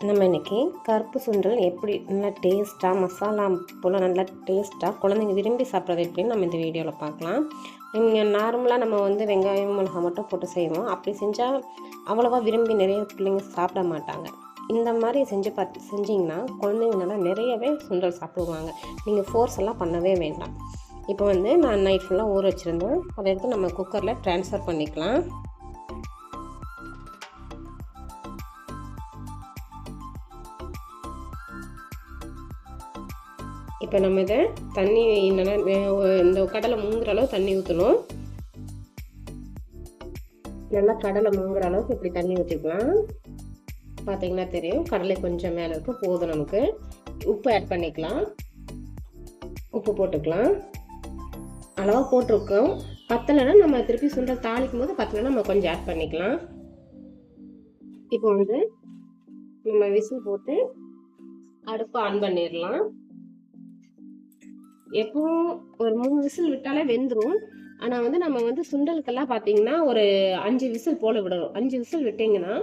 நம்ம இன்றைக்கி கருப்பு சுண்டல் எப்படி நல்லா டேஸ்ட்டாக மசாலா போல் நல்லா டேஸ்ட்டாக குழந்தைங்க விரும்பி சாப்பிட்றது எப்படின்னு நம்ம இந்த வீடியோவில் பார்க்கலாம். நீங்கள் நார்மலாக நம்ம வெங்காயம் மிளகா மட்டும் போட்டு செய்வோம். அப்படி செஞ்சால் அவ்வளோவா விரும்பி நிறைய பிள்ளைங்க சாப்பிட மாட்டாங்க. இந்த மாதிரி செஞ்சிங்கன்னா குழந்தைங்க நல்லா நிறையவே சுண்டல் சாப்பிடுவாங்க. நீங்கள் ஃபோர்ஸ் எல்லாம் பண்ணவே வேண்டாம். இப்போ நான் நைட் ஃபுல்லாக ஊற வச்சுருந்தேன். அதை எடுத்து நம்ம குக்கரில் ட்ரான்ஸ்ஃபர் பண்ணிக்கலாம். இப்போ நம்ம இதை தண்ணி நல்லா இந்த கடலை மூங்குற அளவு தண்ணி ஊற்றணும். நல்லா கடலை மூங்குற அளவுக்கு இப்படி தண்ணி ஊற்றிக்கலாம். பார்த்தீங்கன்னா தெரியும், கடலை கொஞ்சம் மேலே இருக்கு, போதும். நமக்கு உப்பு ஆட் பண்ணிக்கலாம். உப்பு போட்டுக்கலாம். அளவாக போட்டிருக்கோம். பத்தலைன்னா நம்ம திருப்பி சுண்டல் தாளிக்கும் போது பத்தலைன்னா நம்ம கொஞ்சம் ஆட் பண்ணிக்கலாம். இப்போ நம்ம விசில் போட்டு அடுப்பை ஆன் பண்ணிடலாம். எப்பவும் ஒரு 3 விசில் விட்டாலே வெந்துடும். ஆனால் நம்ம சுண்டலுக்கெல்லாம் பார்த்தீங்கன்னா ஒரு 5 விசில் போல விடணும். 5 விசில் விட்டிங்கன்னா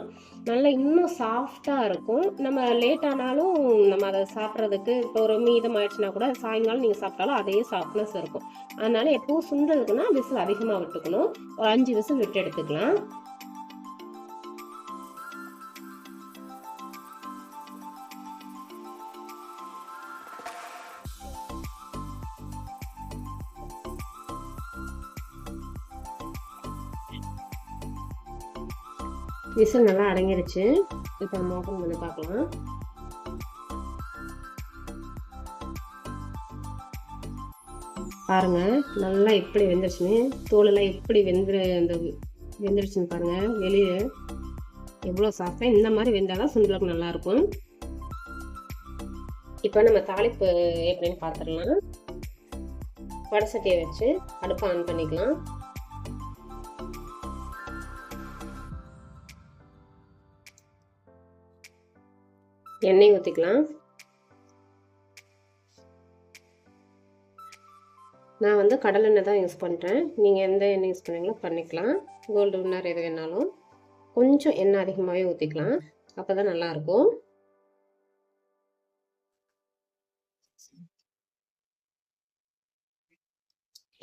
நல்லா இன்னும் சாஃப்டாக இருக்கும். நம்ம லேட் ஆனாலும் நம்ம அதை சாப்பிட்றதுக்கு இப்போ ஒரு மீதம் ஆயிடுச்சுன்னா கூட சாயங்காலம் நீங்கள் சாப்பிட்டாலும் அதே சாஃப்ட்னஸ் இருக்கும். அதனால எப்பவும் சுண்டலுக்குன்னா விசில் அதிகமாக விட்டுக்கணும். ஒரு 5 விசில் விட்டு எடுத்துக்கலாம். விசில் நல்லா அடங்கிருச்சு. இப்போ நம்ம ஓப்பன் பண்ணி பார்க்கலாம். பாருங்க, நல்லா எப்படி வெந்துருச்சுன்னு, தோலெல்லாம் எப்படி வெந்துருச்சுன்னு பாருங்க. வெளியே எவ்வளோ சாஃப்டா இந்த மாதிரி வெந்தாதான் சுண்டலுக்கு நல்லா இருக்கும். இப்போ நம்ம தாளிப்பு எப்படின்னு பார்த்துடலாம். வடசட்டியை வச்சு அடுப்பை ஆன் பண்ணிக்கலாம். எண்ணெய் ஊற்றிக்கலாம். நான் கடலெண்ணெய் தான் யூஸ் பண்ணுறேன். நீங்கள் எந்த எண்ணெய் யூஸ் பண்ணுறீங்களோ பண்ணிக்கலாம். கோல்டு வின்னர் எது வேணாலும் கொஞ்சம் எண்ணெய் அதிகமாகவே ஊற்றிக்கலாம். அப்போ தான் நல்லாயிருக்கும்.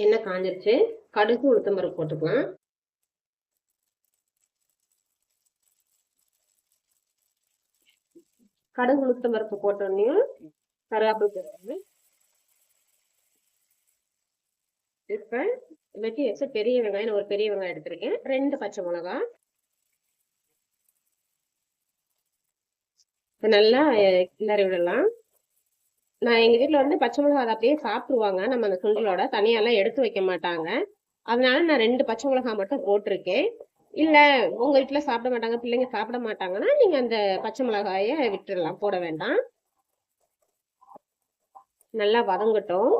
எண்ணெய் காஞ்சிருச்சு. கடுகு உளுத்தம்பருப்பு போட்டுக்கலாம். கடுகு உளுத்தம் பருப்பு போட்டோன்னே கருவேப்பிலை போடுறேன். இப்போ வெட்டி வச்ச பெரிய வெங்காயம், ஒரு பெரிய வெங்காயம் எடுத்திருக்கேன். 2 பச்சை மிளகா நல்லா கிளறி விடலாம். நான் எங்க வீட்டில் பச்சை மிளகா அதை அப்படியே சாப்பிடுவாங்க. நம்ம அந்த சுண்டலோட தனியாலாம் எடுத்து வைக்க மாட்டாங்க. அதனால நான் 2 பச்சை மிளகா மட்டும் போட்டிருக்கேன். இல்ல உங்க வீட்டுல சாப்பிட மாட்டாங்க, பிள்ளைங்க சாப்பிட மாட்டாங்கன்னா நீங்க அந்த பச்சை மிளகாய விட்டுடலாம், போட வேண்டாம். நல்லா வதங்கட்டும்.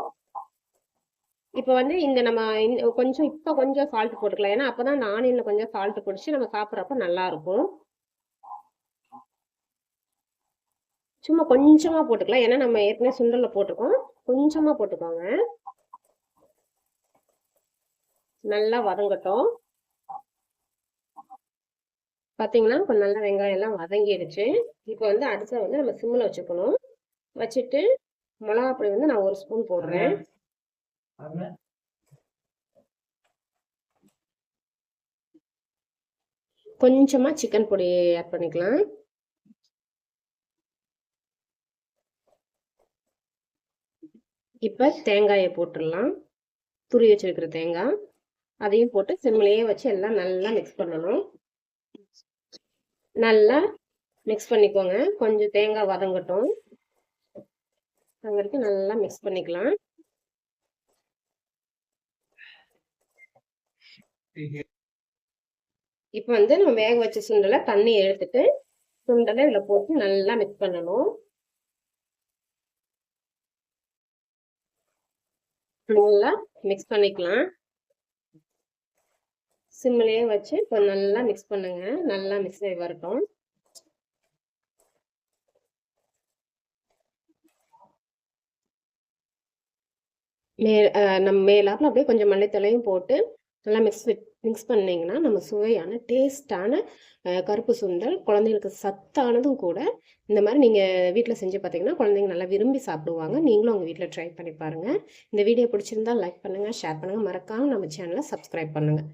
இப்ப இந்த நம்ம கொஞ்சம் சால்ட் போட்டுக்கலாம். ஏன்னா அப்பதான் இந்த ஆனியன்ல கொஞ்சம் சால்ட் பிடிச்சி நம்ம சாப்பிட்றப்ப நல்லா இருக்கும். சும்மா கொஞ்சமா போட்டுக்கலாம். ஏன்னா நம்ம ஏற்கனவே சுண்டல்ல போட்டிருக்கோம். கொஞ்சமா போட்டுக்கோங்க. நல்லா வதங்கட்டும். பார்த்தீங்கன்னா இப்போ நல்லா வெங்காயம் எல்லாம் வதங்கிடுச்சு. இப்போ அடுத்த நம்ம சிம்மில் வச்சுக்கணும். வச்சுட்டு மிளகா பொடி நான் 1 ஸ்பூன் போடுறேன். கொஞ்சமா சிக்கன் பொடி ஆட் பண்ணிக்கலாம். இப்போ தேங்காயை போட்டுடலாம். துருவி வச்சிருக்கிற தேங்காய் அதையும் போட்டு சிம்மிலேயே வச்சு எல்லாம் நல்லா மிக்ஸ் பண்ணணும். நல்லா மிக்ஸ் பண்ணிக்கோங்க. கொஞ்சம் தேங்காய் வதங்கட்டும். அது வரைக்கும் நல்லா மிக்ஸ் பண்ணிக்கலாம். இப்போ நம்ம வேக வச்ச சுண்டலை தண்ணி எடுத்துட்டு சுண்டலை இதில் போட்டு நல்லா மிக்ஸ் பண்ணணும். நல்லா மிக்ஸ் பண்ணிக்கலாம். சிம்மிலேயே வச்சு இப்போ நல்லா மிக்ஸ் பண்ணுங்க. நல்லா மிக்ஸ் ஆகி வரட்டும். நம்ம மேலாப்பில் அப்படியே கொஞ்சம் மல்லித்தலையும் போட்டு நல்லா மிக்ஸ் பண்ணிங்கன்னா நம்ம சுவையான டேஸ்ட்டான கருப்பு சுண்டல், குழந்தைங்களுக்கு சத்தானதும் கூட. இந்த மாதிரி நீங்கள் வீட்டில் செஞ்சு பார்த்தீங்கன்னா குழந்தைங்க நல்லா விரும்பி சாப்பிடுவாங்க. நீங்களும் உங்கள் வீட்டில் ட்ரை பண்ணி பாருங்கள். இந்த வீடியோ பிடிச்சிருந்தா லைக் பண்ணுங்கள், ஷேர் பண்ணுங்கள், மறக்காமல் நம்ம சேனலை சப்ஸ்கிரைப் பண்ணுங்கள்.